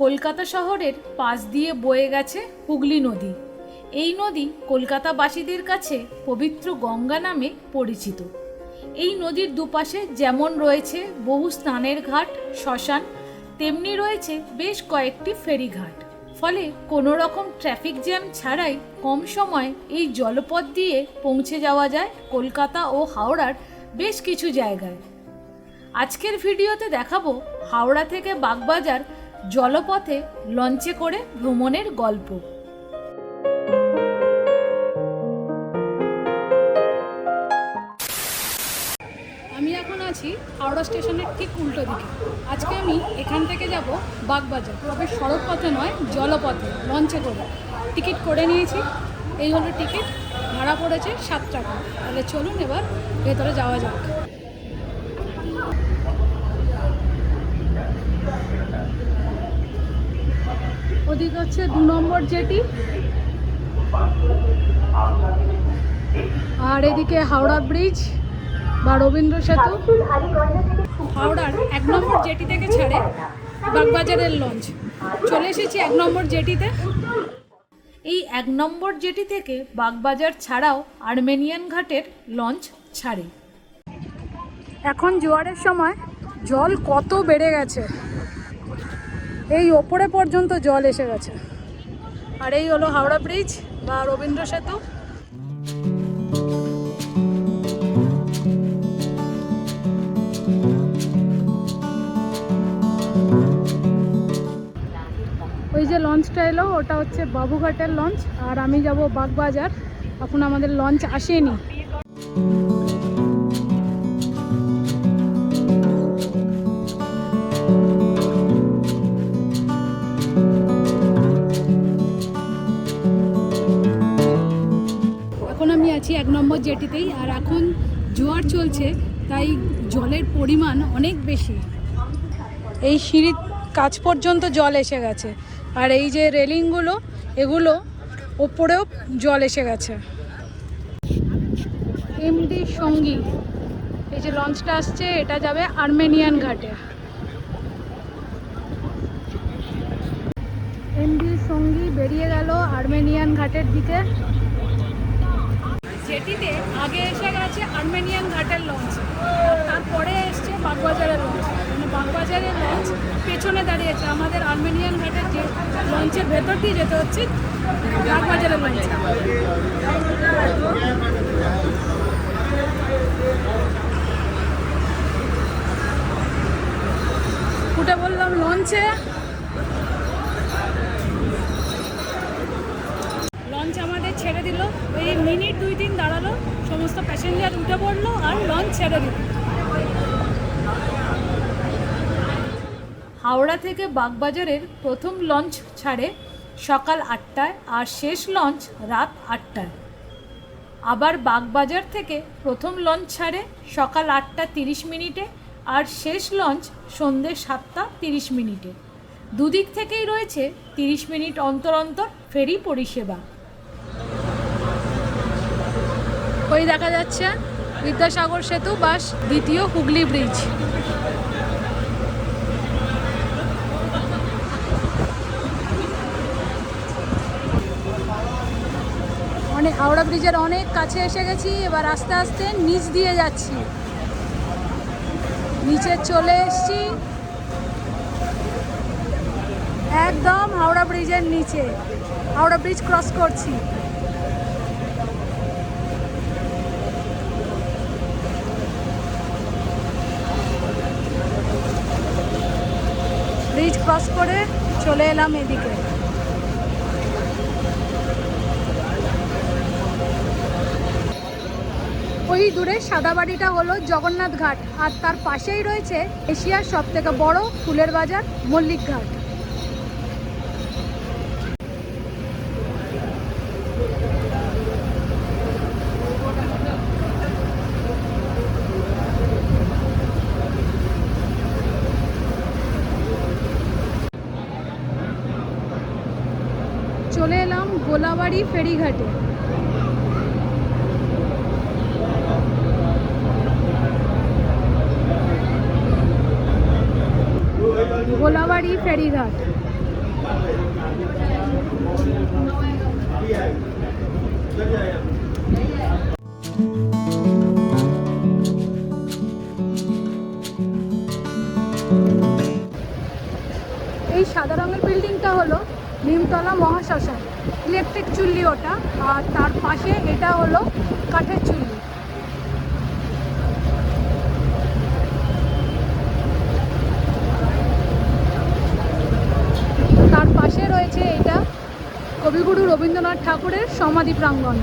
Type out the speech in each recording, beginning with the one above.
কলকাতা শহরের পাশ দিয়ে বয়ে গেছে হুগলি নদী। এই নদী কলকাতাবাসীদের কাছে পবিত্র গঙ্গা নামে পরিচিত। এই নদীর দুপাশে যেমন রয়েছে বহু স্নানের ঘাট, শ্মশান, তেমনি রয়েছে বেশ কয়েকটি ফেরিঘাট। ফলে কোনো রকম ট্রাফিক জ্যাম ছাড়াই কম সময়ে এই জলপথ দিয়ে পৌঁছে যাওয়া যায় কলকাতা ও হাওড়ার বেশ কিছু জায়গায়। আজকের ভিডিওতে দেখাবো হাওড়া থেকে বাগবাজার জলপথে লঞ্চে করে ভ্রমণের গল্প। আমি এখন আছি হাওড়া স্টেশনের ঠিক উল্টো দিকে। আজকে আমি এখান থেকে যাব বাগবাজার, তবে সড়ক পথে নয়, জলপথে লঞ্চে করে। টিকিট করে নিয়েছি, এই হলো টিকিট, ভাড়া পড়েছে 7 টাকা। তাহলে চলুন এবার ভেতরে যাওয়া যাক। ওদিকে হচ্ছে 2 নম্বর জেটি, আর এদিকে হাওড়া ব্রিজ বা রবীন্দ্র সেতু। হাওড়ার 1 নম্বর জেটি থেকে ছাড়ে বাগবাজারের লঞ্চ। চলে এসেছি 1 নম্বর জেটিতে। এই 1 নম্বর জেটি থেকে বাগবাজার ছাড়াও আর্মেনিয়ান ঘাটের লঞ্চ ছাড়ে। এখন জোয়ারের সময় জল কত বেড়ে গেছে, এই ওপরে পর্যন্ত জল এসে গেছে। আর এই হলো হাওড়া ব্রিজ বা রবীন্দ্র সেতু। ওই যে লঞ্চটা এলো, ওটা হচ্ছে বাবুঘাটের লঞ্চ, আর আমি যাব বাগবাজার। এখন আমাদের লঞ্চ আসেনি। এখন আমি আছি 1 নম্বর জেটিতেই, আর এখন জোয়ার চলছে, তাই জলের পরিমাণ অনেক বেশি। এই সিঁড়ির কাছ পর্যন্ত জল এসে গেছে, আর এই যে রেলিংগুলো, এগুলো ওপরেও জল এসে গেছে। এমডি সঙ্গী, এই যে লঞ্চটা আসছে, এটা যাবে আর্মেনিয়ান ঘাটে। এমডি সঙ্গী বেরিয়ে গেল আর্মেনিয়ান ঘাটের দিকে। জেটিতে আগে এসে গেছে আর্মেনিয়ান ঘাটের লঞ্চ, তারপরে এসছে বাগবাজারের লঞ্চ। মানে বাগবাজারের লঞ্চ পেছনে দাঁড়িয়েছে, আমাদের আর্মেনিয়ান ঘাটের যে লঞ্চের ভেতর দিয়ে যেতে হচ্ছে বাগবাজারের লঞ্চ। উঠে বললাম লঞ্চে। লঞ্চ আমাদের ছেড়ে দিল, ওই মিনিট 2-3 দাঁড়ালো, সমস্ত প্যাসেঞ্জার উঠে পড়লো আর লঞ্চ ছেড়ে দিল। হাওড়া থেকে বাগবাজারের প্রথম লঞ্চ ছাড়ে সকাল 8টায়, আর শেষ লঞ্চ রাত 8টায়। আবার বাগবাজার থেকে প্রথম লঞ্চ ছাড়ে সকাল 8টা 30 মিনিটে, আর শেষ লঞ্চ সন্ধ্যে 7টা 30 মিনিটে। দুদিক থেকেই রয়েছে 30 মিনিট অন্তর অন্তর ফেরি পরিষেবা। ওই দেখা যাচ্ছে বিদ্যাসাগর সেতু বা দ্বিতীয় হুগলি ব্রিজ। হাওড়া ব্রিজের অনেক কাছে এসে গেছি, এবার আস্তে আস্তে নিচ দিয়ে যাচ্ছি। নিচে চলে এসছি, একদম হাওড়া ব্রিজের নিচে। হাওড়া ব্রিজ ক্রস করছি। ব্রিজ ক্রস করে চলে এলাম এদিকে। ওই দূরে সাদা বাড়িটা হলো জগন্নাথ ঘাট, আর তার পাশেই রয়েছে এশিয়ার সবথেকে বড় ফুলের বাজার মল্লিক ঘাট। চলে এলাম গোলাবাড়ি ফেরিঘাটে। গোলাবাড়ি ফেরিঘাট। এই সাদা রঙের বিল্ডিংটা হলো নিমতলা মহাশ্মশান। ইলেকট্রিক চুল্লি ওটা, আর তার পাশে এটা হলো কাঠের চুল্লি। তার পাশে রয়েছে এটা কবিগুরু রবীন্দ্রনাথ ঠাকুরের সমাধি প্রাঙ্গণ,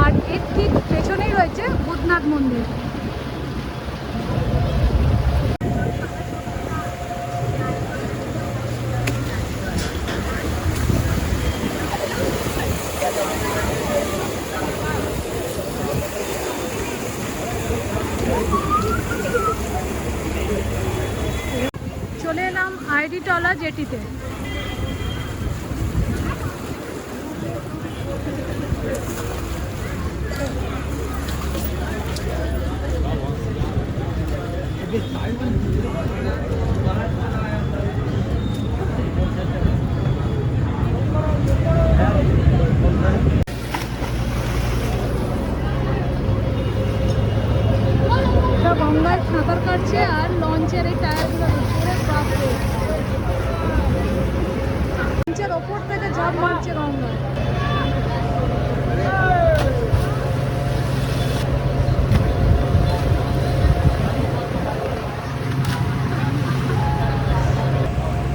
আর এর ঠিক পেছনেই রয়েছে বুধনাথ মন্দির। চলে এলাম আইডিটলা জেটিতে। গঙ্গায় সাঁতার কাটছে আর লঞ্চের এই টায়ারগুলো লঞ্চের ওপর থেকে ঝাঁপ মারছে গঙ্গায়।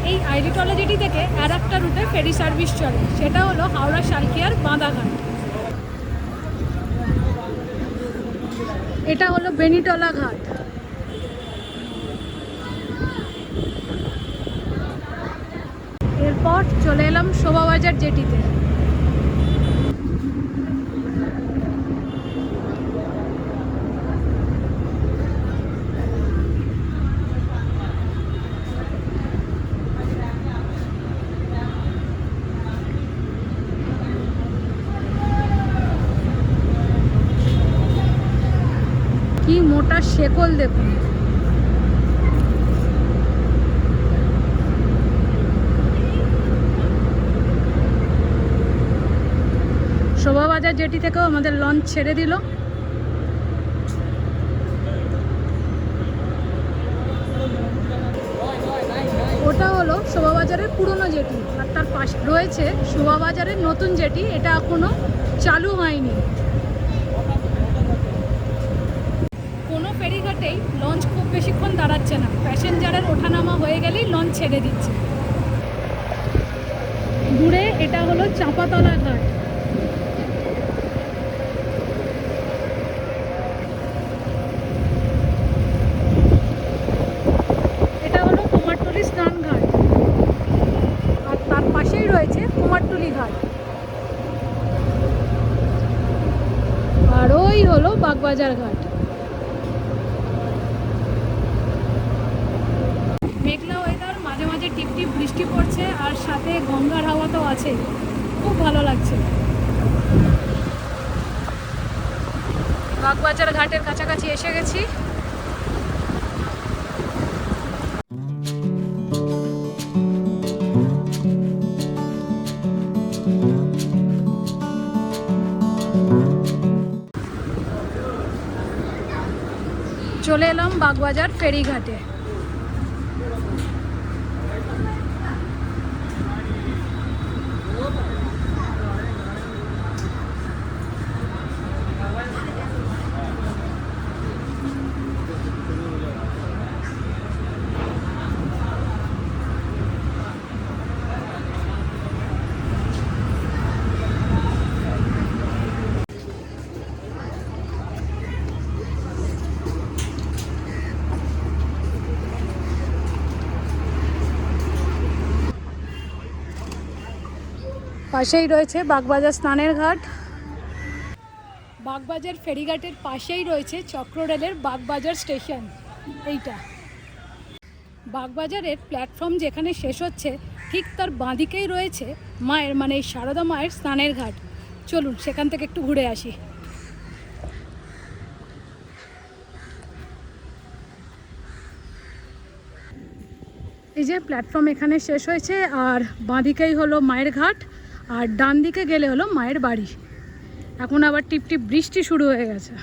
এই আইডিটলা জেটি থেকে আর একটা রুটে ফেরি সার্ভিস চলে, সেটা হলো হাওড়া শালকিয়ার বাঁধাঘাট। এটা হলো বেনিটলা ঘাট। এরপর চলে এলাম শোভাবাজার জেটিতে। কি মোটা শেকল দেখুন। শোভাবাজার জেটি থেকেও আমাদের লঞ্চ ছেড়ে দিল। ওটা হলো শোভাবাজারের পুরনো জেটি, আর তার পাশে রয়েছে শোভাবাজারের নতুন জেটি, এটা এখনো চালু হয়নি। কোনো ফেরিঘাটেই লঞ্চ খুব বেশিক্ষণ দাঁড়াচ্ছে না, প্যাসেঞ্জারের ওঠানামা হয়ে গেলেই লঞ্চ ছেড়ে দিচ্ছে। দূরে এটা হলো চাঁপাতলা ঘাট। এটা হলো কুমারটুলি স্নান ঘাট, আর তার পাশেই রয়েছে কুমারটুলি ঘাট। আর ওই হলো বাগবাজার ঘাট। মেঘলা ওয়েদার, মাঝে মাঝে টিপটিপ বৃষ্টি পড়ছে, আর সাথে গঙ্গার হাওয়া তো আছে, খুব ভালো লাগছে। বাগবাজার ঘাটের কাছাকাছি এসে গেছি। চলে এলাম বাগবাজার ফেরিঘাটে। পাশেই রয়েছে বাগবাজার স্নানের ঘাট। বাগবাজার ফেরিঘাটের পাশেই রয়েছে চক্র রেলের বাগবাজার স্টেশন। এইটা বাগবাজারের প্ল্যাটফর্ম যেখানে শেষ হচ্ছে, ঠিক তার বাঁদিকেই রয়েছে মায়ের, মানে এই সারদা মায়ের স্নানের ঘাট। চলুন সেখান থেকে একটু ঘুরে আসি। এই যে প্ল্যাটফর্ম এখানে শেষ হয়েছে, আর বাঁদিকেই হলো মায়ের ঘাট, আর ডান দিকে গেলে হলো মায়ের বাড়ি। এখন আবার টিপটিপ বৃষ্টি শুরু হয়ে গেছে।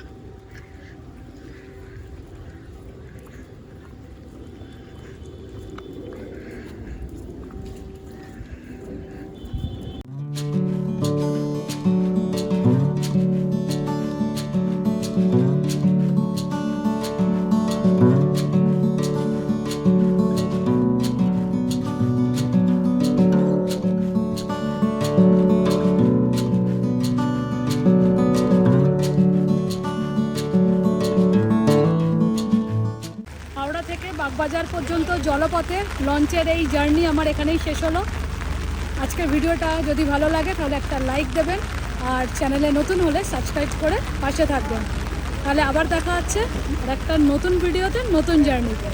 হাওড়া থেকে বাগবাজার পর্যন্ত জলপথে লঞ্চের এই জার্নি আমার এখানেই শেষ হলো। আজকের ভিডিওটা যদি ভালো লাগে তাহলে একটা লাইক দেবেন, আর চ্যানেলে নতুন হলে সাবস্ক্রাইব করে পাশে থাকবেন। তাহলে আবার দেখা হচ্ছে আর একটা নতুন ভিডিওতে, নতুন জার্নিতে।